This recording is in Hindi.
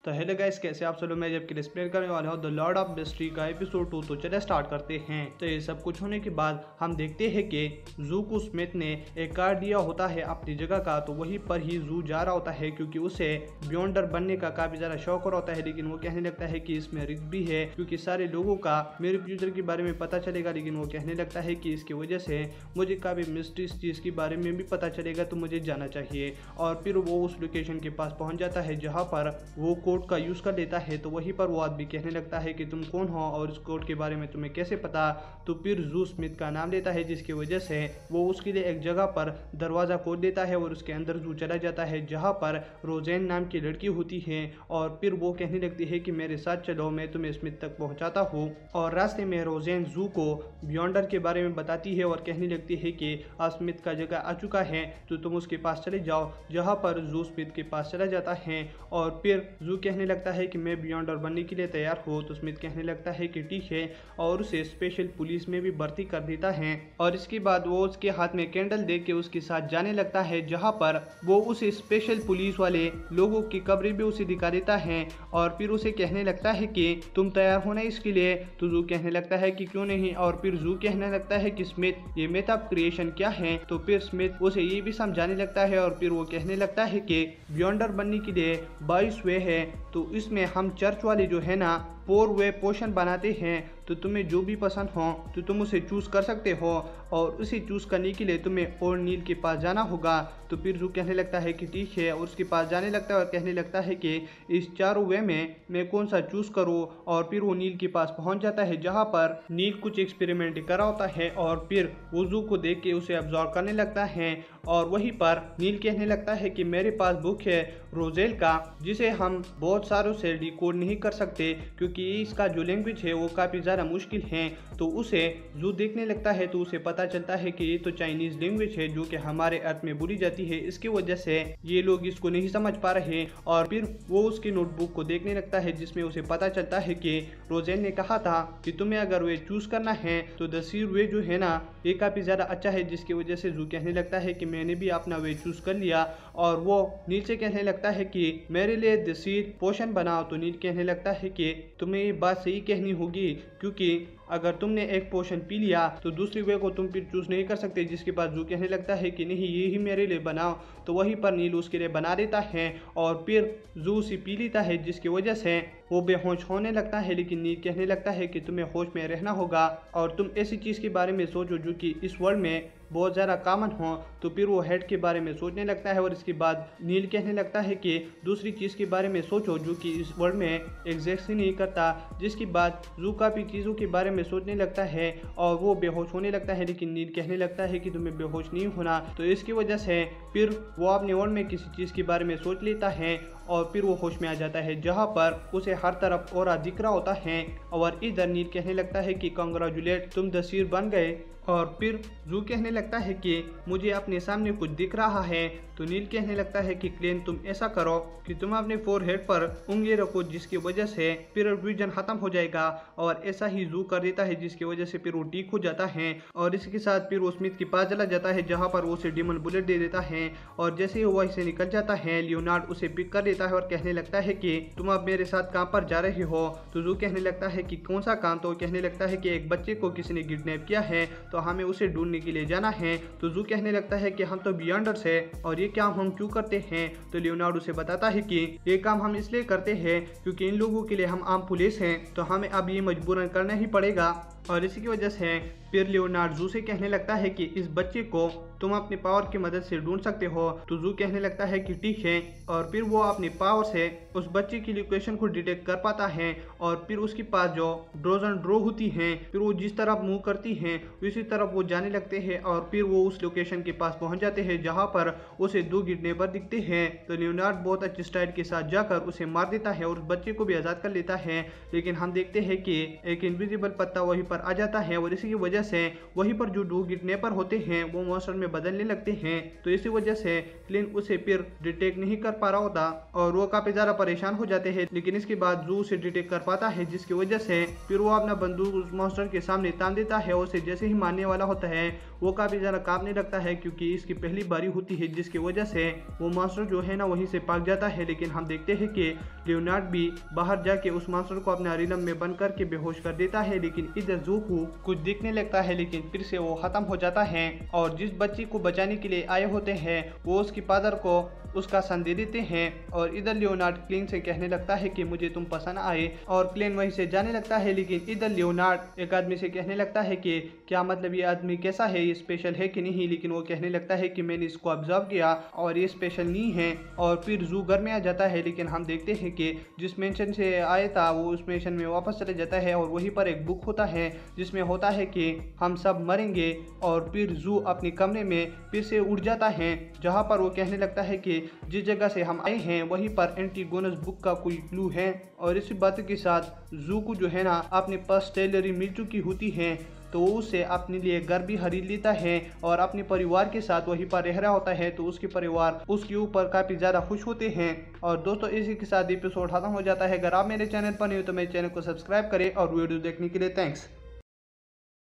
तो हेलो गाइस, कैसे आप सब लोग। मैं जब एक्सप्लेन करने वाला हूँ द लॉर्ड ऑफ मिस्ट्री का एपिसोड 2। तो चले स्टार्ट करते हैं। तो ये सब कुछ होने के बाद हम देखते हैं कि जू को स्मिथ ने एक कार्ड दिया होता है अपनी जगह का। तो वहीं पर ही जू जा रहा होता है क्योंकि उसे बियॉन्डर बनने का काफी ज्यादा शौक हो रहा होता है। लेकिन वो कहने लगता है कि इसमें रिस्क भी है क्योंकि सारे लोगों का मेरे फ्यूचर के बारे में पता चलेगा। लेकिन वो कहने लगता है कि इसकी वजह से मुझे काफी मिस्ट्रीज चीज के बारे में भी पता चलेगा, तो मुझे जाना चाहिए। और फिर वो उस लोकेशन के पास पहुंच जाता है जहाँ पर वो कोड का यूज कर लेता है। तो वहीं पर वो आदमी कहने लगता है कि तुम कौन हो और इस कोड के बारे में तुम्हें कैसे पता। तो फिर जू स्मिथ का नाम लेता है जिसकी वजह से वो उसके लिए एक जगह पर दरवाजा खोल देता है और उसके अंदर जू चला जाता है जहाँ पर रोजेन नाम की लड़की होती है। और फिर वो कहने लगती है कि मेरे साथ चलो, मैं तुम्हें स्मिथ तक पहुंचाता हूँ। और रास्ते में रोजेन जू को बियॉन्डर के बारे में बताती है और कहने लगती है कि स्मिथ का जगह आ चुका है तो तुम उसके पास चले जाओ। जहाँ पर जू स्मिथ के पास चला जाता है और फिर जू कहने लगता है कि मैं बियॉन्डर बनने के लिए तैयार हूँ। तो स्मिथ कहने लगता है कि ठीक है और उसे स्पेशल पुलिस में भी भर्ती कर देता है। और इसके बाद वो उसके हाथ में कैंडल दे के उसके साथ जाने लगता है जहाँ पर वो उसे स्पेशल पुलिस वाले लोगों की कब्रें भी उसे दिखा देता है। और फिर उसे कहने लगता है कि तुम तैयार होना इसके लिए। तो जू कहने लगता है कि क्यों नहीं। और फिर जू कहने लगता है कि स्मिथ ये मेथ ऑफ क्रिएशन क्या है। तो फिर स्मिथ उसे ये भी समझाने लगता है और फिर वो कहने लगता है कि बियॉन्डर बनने के लिए 22 वे है। तो इसमें हम चर्च वाले जो है ना 4 वे पोशन बनाते हैं। तो तुम्हें जो भी पसंद हो तो तुम उसे चूज कर सकते हो और उसे चूज करने के लिए तुम्हें और नील के पास जाना होगा। तो फिर जू कहने लगता है कि ठीक है और उसके पास जाने लगता है और कहने लगता है कि इस 4 वे में मैं कौन सा चूज करूँ। और फिर वो नील के पास पहुंच जाता है जहाँ पर नील कुछ एक्सपेरिमेंट कर रहा होता है और फिर वो जू को देख के उसे ऑब्जर्व करने लगता है। और वहीं पर नील कहने लगता है कि मेरे पास बुक है रोजेल का जिसे हम बहुत सारों से डिकोड नहीं कर सकते क्योंकि इसका जो लैंग्वेज है वो काफ़ी ज़्यादा मुश्किल है। तो उसे जू देखने लगता है तो उसे पता चलता है कि ये तो चाइनीज़ लैंग्वेज है जो कि हमारे अर्थ में बोली जाती है, इसकी वजह से ये लोग इसको नहीं समझ पा रहे। और फिर वो उसकी नोटबुक को देखने लगता है जिसमें उसे पता चलता है कि रोजेन ने कहा था कि तुम्हें अगर वे चूज करना है तो द सीर वे जो है ना ये काफ़ी ज़्यादा अच्छा है। जिसकी वजह से जू कहने लगता है कि मैंने भी अपना वे चूज कर लिया। और वो नील से कहने लगता है कि मेरे लिए द सीर पोशन बनाओ। तो नील कहने लगता है कि तुम्हें ये बात सही कहनी होगी क्योंकि अगर तुमने एक पोशन पी लिया तो दूसरी वे को तुम फिर चूज नहीं कर सकते। जिसके बाद जू कहने लगता है कि नहीं ये ही मेरे लिए बनाओ। तो वहीं पर नील उसके लिए बना देता है और फिर जू उसे पी लेता है जिसकी वजह से वो बेहोश होने लगता है। लेकिन नील कहने लगता है कि तुम्हें होश में रहना होगा और तुम ऐसी चीज़ के बारे में सोचो जो कि इस वर्ल्ड में बहुत ज़्यादा कॉमन हो। तो फिर वो हेड के बारे में सोचने लगता है और इसके बाद नील कहने लगता है कि दूसरी चीज़ के बारे में सोचो जो कि इस वर्ल्ड में एग्जिस्ट नहीं करता। जिसके बाद जू काफ़ी चीज़ों के बारे में सोचने लगता है और वो बेहोश होने लगता है। लेकिन नील कहने लगता है कि तुम्हें बेहोश नहीं होना। तो इसकी वजह से फिर वो अपने वर्ल्ड में किसी चीज़ के बारे में सोच लेता है और फिर वो होश में आ जाता है जहाँ पर उसे हर तरफ और दिख रहा होता है। और इधर नील कहने लगता है कि कांग्रेचुलेट तुम द सीर बन गए। और फिर जू कहने लगता है कि मुझे अपने सामने कुछ दिख रहा है। तो नील कहने लगता है कि क्लेन तुम ऐसा करो कि तुम अपने फोरहेड पर उंगली रखो जिसकी वजह से फिर विजन खत्म हो जाएगा। और ऐसा ही जू कर देता है जिसकी वजह से फिर वो ठीक हो जाता है। और इसके साथ फिर वो स्मिथ के पास चला जाता है जहाँ पर वो उसे डिमन बुलेट दे देता है। और जैसे ही वो इसे निकल जाता है लियोनार्ड उसे पिक कर लेता है और कहने लगता है कि तुम अब मेरे साथ कहाँ पर जा रहे हो। तो जू कहने लगता है कि कौन सा काम। तो कहने लगता है कि एक बच्चे को किसी ने किडनैप किया है तो हमें उसे ढूंढने के लिए जाना है। तो जू कहने लगता है कि हम तो बियॉन्डर्स है और ये काम हम क्यों करते हैं। तो लियोनार्ड उसे बताता है कि ये काम हम इसलिए करते हैं क्योंकि इन लोगों के लिए हम आम पुलिस हैं तो हमें अब ये मजबूरन करना ही पड़ेगा। और इसी की वजह से फिर लियोनार्ड जू से कहने लगता है कि इस बच्चे को तुम अपने पावर की मदद से ढूंढ सकते हो। तो जू कहने लगता है कि ठीक है। और फिर वो अपनी पावर से उस बच्चे की लोकेशन को डिटेक्ट कर पाता है और फिर उसके पास जो ड्रोजन ड्रो होती हैं फिर वो जिस तरफ मूव करती हैं उसी तरफ वो जाने लगते हैं। और फिर वो उस लोकेशन के पास पहुंच जाते हैं जहां पर उसे 2 किडनैपर दिखते हैं। तो लियोनार्ड बहुत अच्छे स्टाइल के साथ जाकर उसे मार देता है और उस बच्चे को भी आज़ाद कर लेता है। लेकिन हम देखते हैं कि एक इनविजिबल पत्ता वहीं पर पर आ जाता है और इसी की वजह से वहीं पर जो दो किडनैपर होते हैं वो मॉन्स्टर में बदलने लगते हैं। तो इसी वजह से क्लीन उसे फिर डिटेक्ट नहीं कर पा रहा होता और वो काफी ज्यादा परेशान हो जाते हैं। लेकिन इसके बाद जू उसे डिटेक्ट कर पाता है, जिसकी वजह से फिर वो अपना बंदूक उस मॉन्स्टर के सामने तान देता है। उसे जैसे ही मारने वाला होता है वो काफी ज्यादा कांपने लगता है क्योंकि इसकी पहली बारी होती है, जिसकी वजह से वो मॉन्स्टर जो है ना वहीं से भाग जाता है। लेकिन हम देखते हैं कि लियोनार्ड भी बाहर जाके उस मॉन्स्टर को अपने रिलम में बंद करके बेहोश कर देता है। लेकिन इधर ज़ूकू कुछ दिखने लगता है, लेकिन फिर से वो खत्म हो जाता है और जिस बच्ची को बचाने के लिए आए होते हैं वो उसकी फादर को उसका सन दे देते हैं। और इधर लियोनार्ड क्लीन से कहने लगता है कि मुझे तुम पसंद आए और क्लीन वहीं से जाने लगता है। लेकिन इधर लियोनार्ड एक आदमी से कहने लगता है कि क्या मतलब ये आदमी कैसा है, ये स्पेशल है कि नहीं। लेकिन वो कहने लगता है कि मैंने इसको ऑब्जर्व किया और ये स्पेशल नहीं है। और फिर जू घर में आ जाता है। लेकिन हम देखते हैं कि जिस मेंशन से आया था वो उस मेंशन में वापस चले जाता है और वहीं पर एक बुक होता है जिसमें होता है कि हम सब मरेंगे। और फिर जू अपने कमरे में फिर से उड़ जाता है, जहां पर वो कहने लगता है कि जिस जगह से हम आए हैं वहीं पर एंटीगोनस बुक का कोई क्लू है। और इसी बात के साथ जू को जो है ना अपने पास टेलरी मिल चुकी होती है, तो उसे अपने लिए घर भी खरीद लेता है और अपने परिवार के साथ वहीं पर रह रहा होता है। तो उसके परिवार उसके ऊपर काफ़ी ज़्यादा खुश होते हैं। और दोस्तों इसी के साथ एपिसोड खत्म हो जाता है। अगर आप मेरे चैनल पर नहीं हो तो मेरे चैनल को सब्सक्राइब करें और वीडियो देखने के लिए थैंक्स।